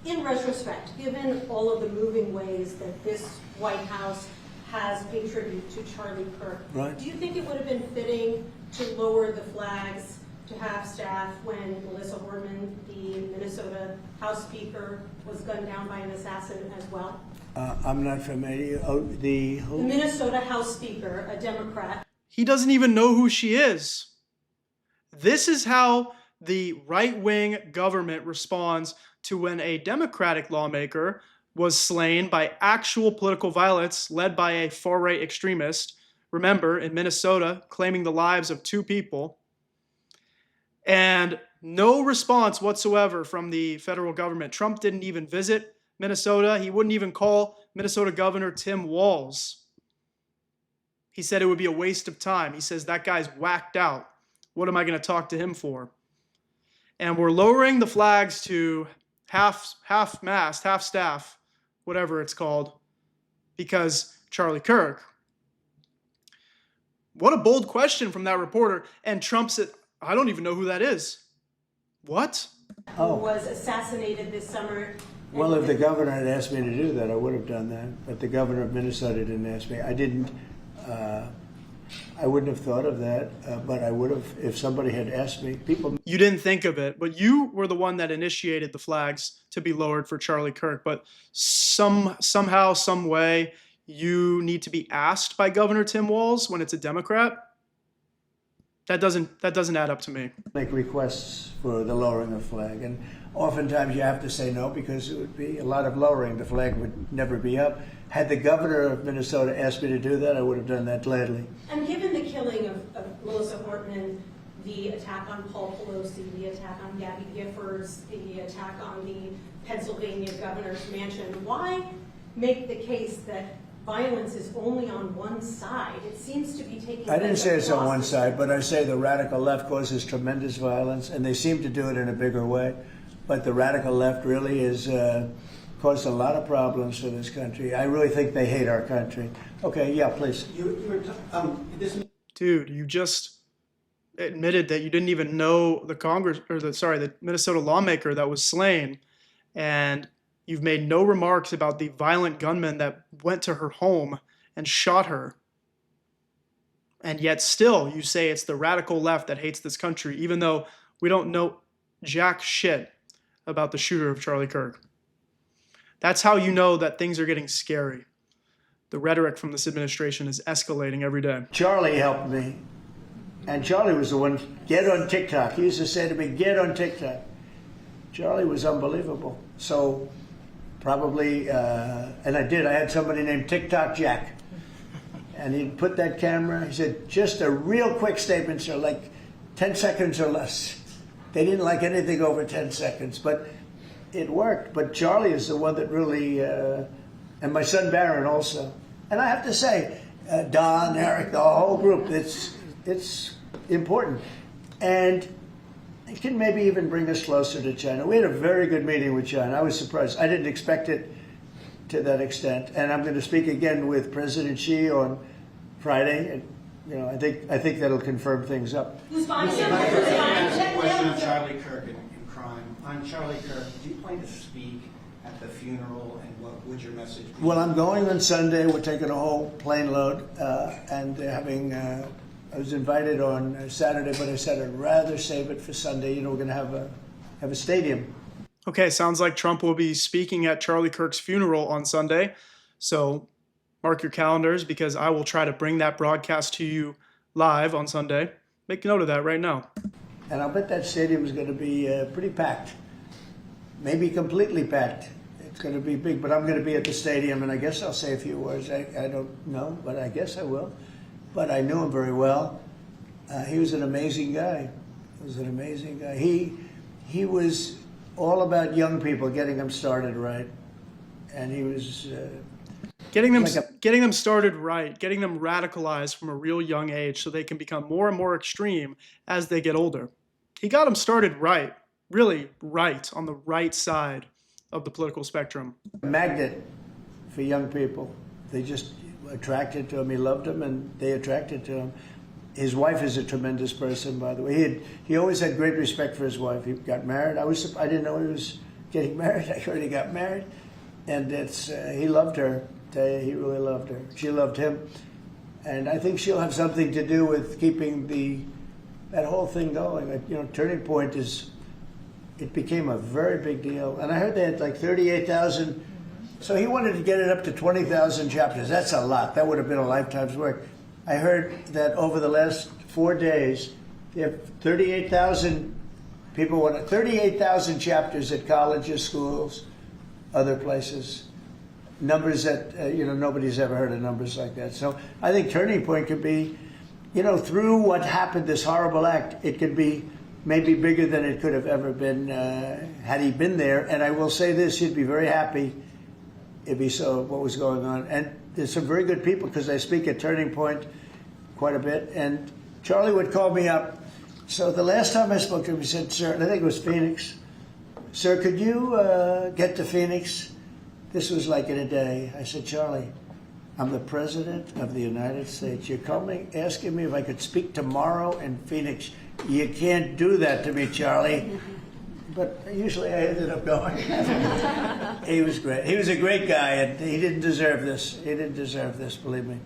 in retrospect, given all of the moving ways that this White House has paid tribute to Charlie Kirk, right, do you think it would have been fitting to lower the flags to have staff when Melissa Hortman, the Minnesota House Speaker, was gunned down by an assassin as well? I'm not familiar. Oh, the Minnesota House Speaker, a Democrat. He doesn't even know who she is. This is how the right-wing government responds to when a Democratic lawmaker was slain by actual political violence led by a far-right extremist. Remember, in Minnesota, claiming the lives of 2 people. And no response whatsoever from the federal government. Trump didn't even visit Minnesota. He wouldn't even call Minnesota Governor Tim Walz. He said it would be a waste of time. He says that guy's whacked out. What am I going to talk to him for? And we're lowering the flags to half-mast, half-staff, whatever it's called, because Charlie Kirk. What a bold question from that reporter. And Trump said, I don't even know who that is. What? Who was assassinated this summer. Well, if the governor had asked me to do that, I would have done that. But the governor of Minnesota didn't ask me. I didn't. I wouldn't have thought of that, but I would have if somebody had asked me. People. You didn't think of it, but you were the one that initiated the flags to be lowered for Charlie Kirk. But somehow, some way, you need to be asked by Governor Tim Walz when it's a Democrat. That doesn't add up to me. Make requests for the lowering of the flag, and oftentimes you have to say no because it would be a lot of lowering. The flag would never be up. Had the governor of Minnesota asked me to do that, I would have done that gladly. And given the killing of Melissa Hortman, the attack on Paul Pelosi, the attack on Gabby Giffords, the attack on the Pennsylvania governor's mansion, why make the case that violence is only on one side? It seems to be taking. I didn't say it's on one side, but I say the radical left causes tremendous violence, and they seem to do it in a bigger way. But the radical left really is caused a lot of problems for this country. I really think they hate our country. Okay, yeah, please. Dude, you just admitted that you didn't even know the Minnesota lawmaker that was slain, and you've made no remarks about the violent gunman that went to her home and shot her. And yet still you say it's the radical left that hates this country, even though we don't know jack shit about the shooter of Charlie Kirk. That's how you know that things are getting scary. The rhetoric from this administration is escalating every day. Charlie helped me. And Charlie was the one, get on TikTok. He used to say to me, get on TikTok. Charlie was unbelievable. So probably, and I did. I had somebody named TikTok Jack. And he'd put that camera, he said, just a real quick statement, sir, like 10 seconds or less. They didn't like anything over 10 seconds, but it worked. But Charlie is the one that really, and my son Barron also. And I have to say, Don, Eric, the whole group, it's important. And it can maybe even bring us closer to China. We had a very good meeting with China. I was surprised. I didn't expect it to that extent. And I'm going to speak again with President Xi on Friday. And, you know, I think that'll confirm things up. Who's buying it? A question on Charlie Kirk and crime. On Charlie Kirk, do you plan to speak at the funeral, and what would your message be? Well, I'm going on Sunday. We're taking a whole plane load, and they're having. I was invited on Saturday, but I said I'd rather save it for Sunday. You know, we're going to have a stadium. Okay, sounds like Trump will be speaking at Charlie Kirk's funeral on Sunday. So mark your calendars, because I will try to bring that broadcast to you live on Sunday. Make note of that right now. And I'll bet that stadium is going to be pretty packed. Maybe completely packed. It's going to be big, but I'm going to be at the stadium, and I guess I'll say a few words. I don't know, but I guess I will. But I knew him very well. He was an amazing guy. He was an amazing guy. He was all about young people, getting them started right. And he was... Getting them started right, getting them radicalized from a real young age so they can become more and more extreme as they get older. He got them started right, really right, on the right side of the political spectrum. A magnet for young people. They just attracted to him. He loved them, and they attracted to him. His wife is a tremendous person, by the way. He always had great respect for his wife. He got married. I didn't know he was getting married. I heard he got married, and he loved her. Tell you, he really loved her. She loved him, and I think she'll have something to do with keeping that whole thing going. Turning Point it became a very big deal, and I heard they had like 38,000. So he wanted to get it up to 20,000 chapters. That's a lot. That would have been a lifetime's work. I heard that over the last 4 days, they have 38,000 people 38,000 chapters at colleges, schools, other places. Numbers that, nobody's ever heard of numbers like that. So I think Turning Point could be, through what happened, this horrible act, it could be maybe bigger than it could have ever been had he been there. And I will say this, he'd be very happy if he saw what was going on. And there's some very good people, because I speak at Turning Point quite a bit. And Charlie would call me up. So the last time I spoke to him, he said, "Sir," and I think it was Phoenix, "Sir, could you get to Phoenix?" This was like in a day. I said, "Charlie, I'm the President of the United States. You're coming, asking me if I could speak tomorrow in Phoenix. You can't do that to me, Charlie." But usually I ended up going. He was great. He was a great guy, and he didn't deserve this. He didn't deserve this, believe me.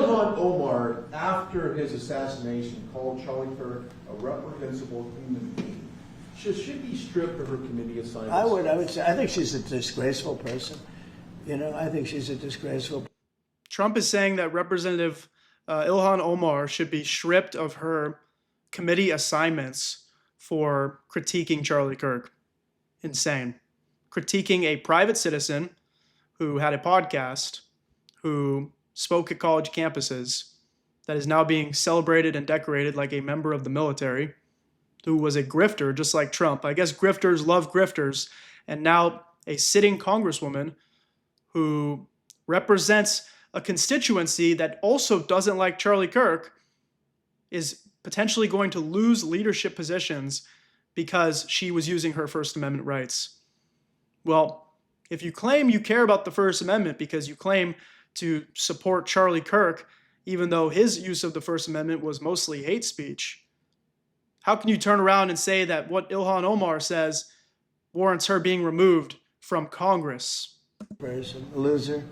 Ilhan Omar, after his assassination, called Charlie Kirk a reprehensible human being. Should she be stripped of her committee assignments? I would say, I think she's a disgraceful person. I think she's a disgraceful. Trump is saying that Representative Ilhan Omar should be stripped of her committee assignments for critiquing Charlie Kirk. Insane. Critiquing a private citizen who had a podcast, who spoke at college campuses, that is now being celebrated and decorated like a member of the military, who was a grifter just like Trump. I guess grifters love grifters. And now a sitting congresswoman who represents a constituency that also doesn't like Charlie Kirk is potentially going to lose leadership positions because she was using her First Amendment rights. Well, if you claim you care about the First Amendment because you claim to support Charlie Kirk, even though his use of the First Amendment was mostly hate speech, how can you turn around and say that what Ilhan Omar says warrants her being removed from Congress? Person, a loser.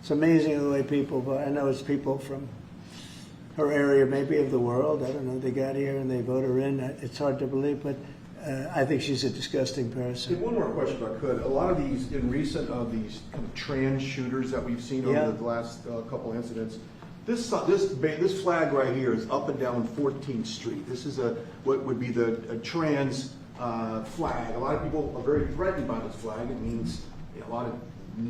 It's amazing the way people vote. I know it's people from her area, maybe of the world. I don't know. They got here and they vote her in. It's hard to believe, but I think she's a disgusting person. And one more question, if I could. A lot of these, in recent of these kind of trans shooters that we've seen over the last couple incidents, this flag right here is up and down 14th Street. This is what would be a trans flag. A lot of people are very threatened by this flag. It means a lot of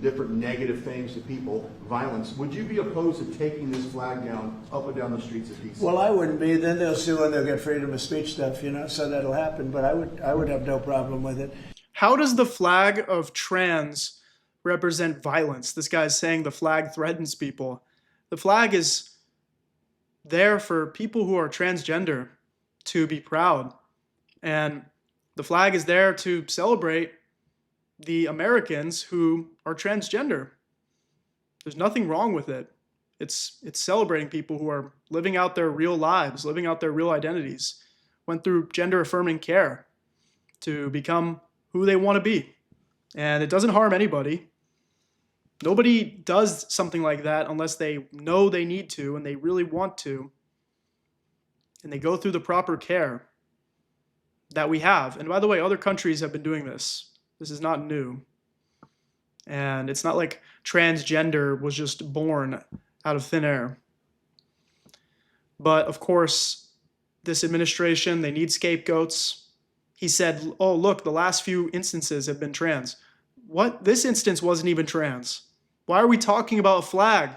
different negative things to people, violence. Would you be opposed to taking this flag down up and down the streets of DC? Well, I wouldn't be. Then they'll sue and they'll get freedom of speech stuff, so that'll happen. But I would have no problem with it. How does the flag of trans represent violence? This guy's saying the flag threatens people. The flag is there for people who are transgender to be proud. And the flag is there to celebrate the Americans who are transgender. There's nothing wrong with it. It's celebrating people who are living out their real lives, living out their real identities, went through gender-affirming care to become who they want to be. And it doesn't harm anybody. Nobody does something like that unless they know they need to and they really want to. And they go through the proper care that we have. And by the way, other countries have been doing this. This is not new. And it's not like transgender was just born out of thin air. But of course, this administration, they need scapegoats. He said, oh, look, the last few instances have been trans. What? This instance wasn't even trans. Why are we talking about a flag?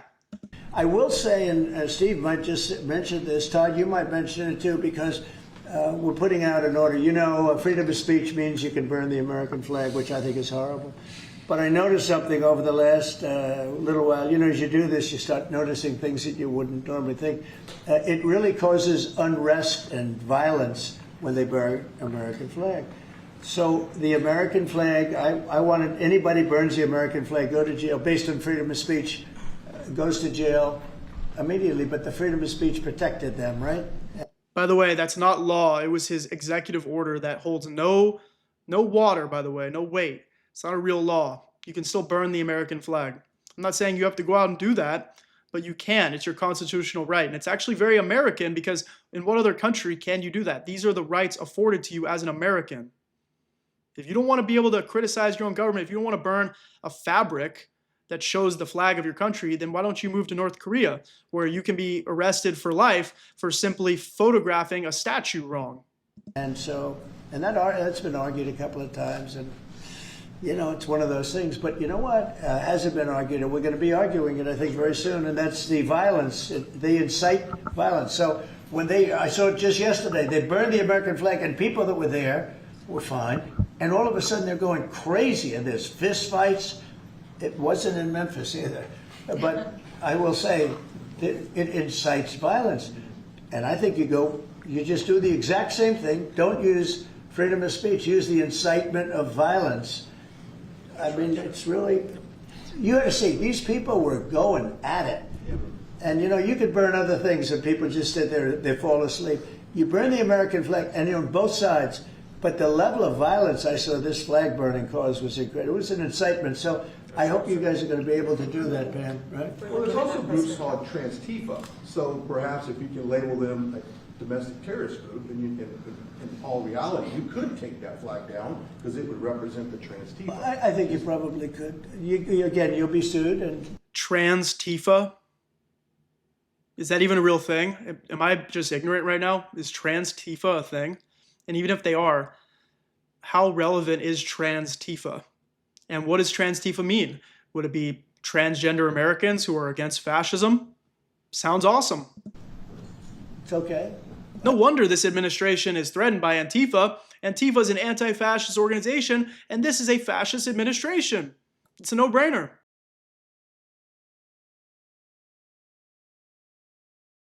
I will say, and Steve might just mention this, Todd, you might mention it too, because we're putting out an order. Freedom of speech means you can burn the American flag, which I think is horrible. But I noticed something over the last little while. As you do this, you start noticing things that you wouldn't normally think. It really causes unrest and violence when they burn American flag. So the American flag, I wanted anybody burns the American flag, go to jail based on freedom of speech, goes to jail immediately. But the freedom of speech protected them, right? By the way, that's not law. It was his executive order that holds no water, by the way, no weight. It's not a real law. You can still burn the American flag. I'm not saying you have to go out and do that, but you can. It's your constitutional right. And it's actually very American, because in what other country can you do that? These are the rights afforded to you as an American. If you don't want to be able to criticize your own government, if you don't want to burn a fabric that shows the flag of your country, then why don't you move to North Korea, where you can be arrested for life for simply photographing a statue wrong? And so, and that's been argued a couple of times, and you know, it's one of those things. But you know what hasn't been argued, and we're going to be arguing it, I think, very soon, and that's the violence. They incite violence. So when I saw it just yesterday, they burned the American flag, and people that were there were fine, and all of a sudden they're going crazy, and there's fist fights. It wasn't in Memphis either, but I will say that it incites violence, and I think you just do the exact same thing. Don't use freedom of speech. Use the incitement of violence. I mean, it's really, you got to see, these people were going at it. And, you know, you could burn other things and people just sit there, they fall asleep. You burn the American flag, and you're on both sides. But the level of violence I saw this flag burning cause was incredible. It was an incitement. So I hope you guys are going to be able to do that, Pam, right? Well, there's also groups called Trans-Tifa. So perhaps if you can label them a domestic terrorist group, and in all reality, you could take that flag down because it would represent the Trans-Tifa. I think you probably could. Again, you'll be sued. And Trans-Tifa? Is that even a real thing? Am I just ignorant right now? Is Trans-Tifa a thing? And even if they are, how relevant is Trans-Tifa? And what does Trans-Tifa mean? Would it be transgender Americans who are against fascism? Sounds awesome. it's okay. No wonder this administration is threatened by Antifa. Antifa is an anti-fascist organization, and this is a fascist administration. It's a no-brainer.